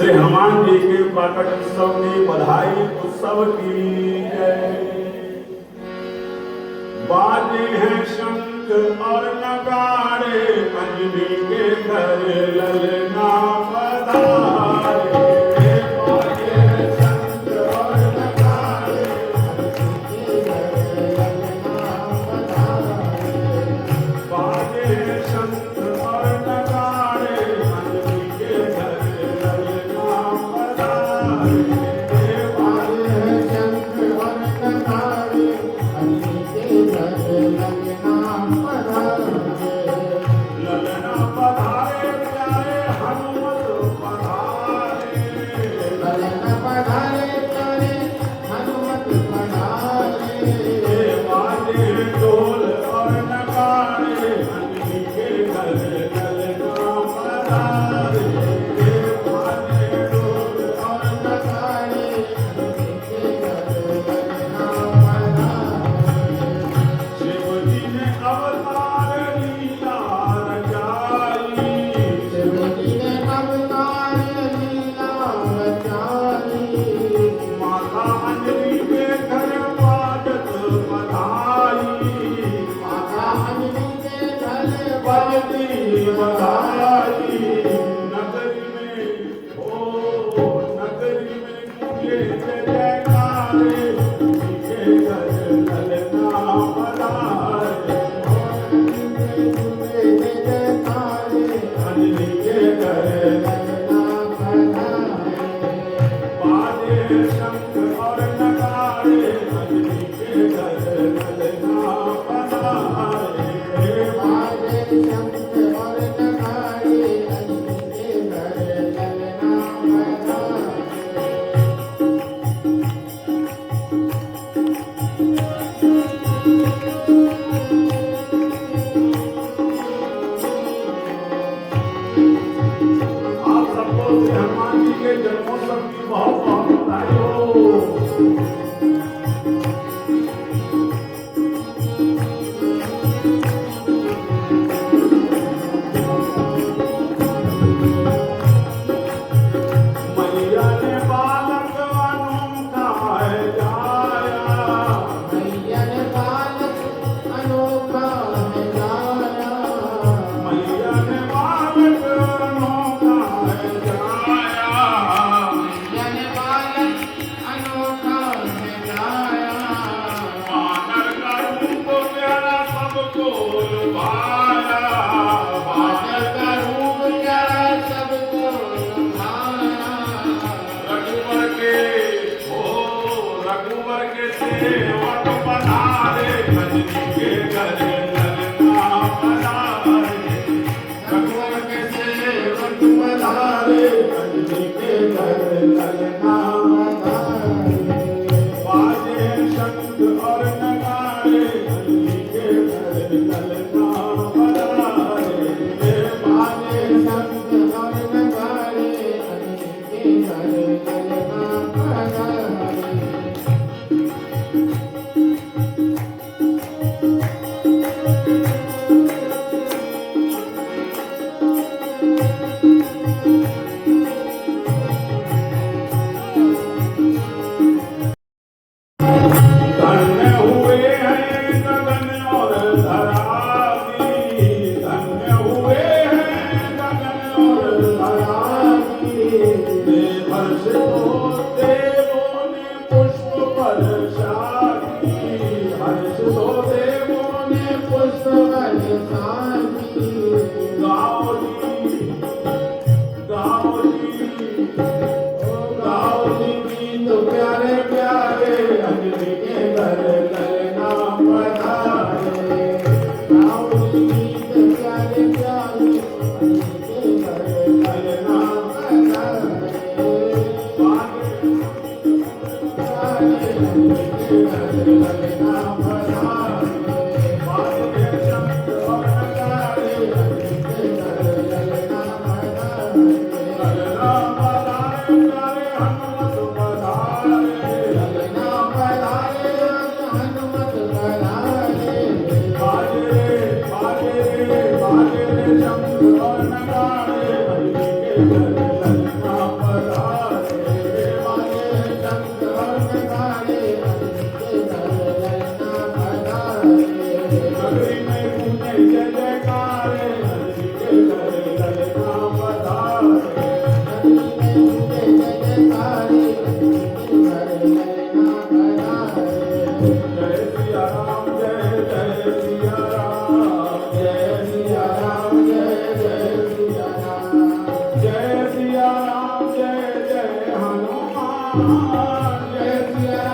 श्री हनुमान जी के प्रकट उत्सव की बधाई उत्सव की जय। बाजे हैं शंख और नगाड़े, अंजनी के घर ललना पधारे। बाजे हैं शंख और नगाड़े, बाजे हैं शंख और नगाड़े, अंजनी के घर ललना पधारे। ललना पधारे प्यारे हनुमत पधारे। ललना पधारे प्यारे हनुमत पधारे। बाजे ढोल और नगाड़े, अंजनी के घर ललना पधारे। बाजे ढोल और नगाड़े, अंजनी के घर ललना पधारे। शिव जी ने अवतार लीला रचाई। शिव जी ने अवतार लीला रचाई। माता अंजनी के घर बाजत बधाई। माता अंजनी के घर बजती बधाई। नगरी में नगरी में गूंजे जय जयकारे, अंजनी के घर ललना पधारे। अंजनी के घर बाजे शंख और नगाड़े, अंजनी के घर ललना पधारे। आप सबको श्री हनुमान जी के जन्मोत्सव की बहुत बहुत बधाई हो। मैया ने बालक अनूठा है जाया। मैया ने बालक अनोखा है लाया। मैया ने बालक अनूठा है जाया। मैया ने बालक अनोखा है लाया। वानर का रूप प्यारा सबको लुभाया। बादल का रूप प्यारा सबको लुभाया। रघुवर के रघुवर के सेवक पधारे, अंजनी के घर ललना पधारे। रघुवर के सेवक पधारे, अंजनी के घर ललना पधारे। बाजे शंख और नगाड़े, अंजनी के घर ललना पधारे। बाजे शंख और नगाड़े, अंजनी के घर ललना पधारे। धन्य हुए हैं गगन और धरागी। धन्य हुए हैं गगन और धरागी। देवर्ष को देवों ने पुष्प बरसाई। हर्ष तो देवों ने पुष्प बरसाई। गाओ जी गाओ जी गाओ जी गीत प्यारे प्यारे, अंजनी के घर ललना पधारे। गाओ जी गीत प्यारे प्यारे, अंजनी के घर ललना पधारे। बाजे अंजनी के घर ललना पधारे। बाजे शंख और नगाड़े, अंजनी के घर ललना पधारे। ललना पधारे प्यारे हनुमत पधारे। ललना पधारे हनुमत पधारे। बाजे बाजे बाजे शंख और नगाड़े, अंजनी के घर ललना पधारे। राम जय सिया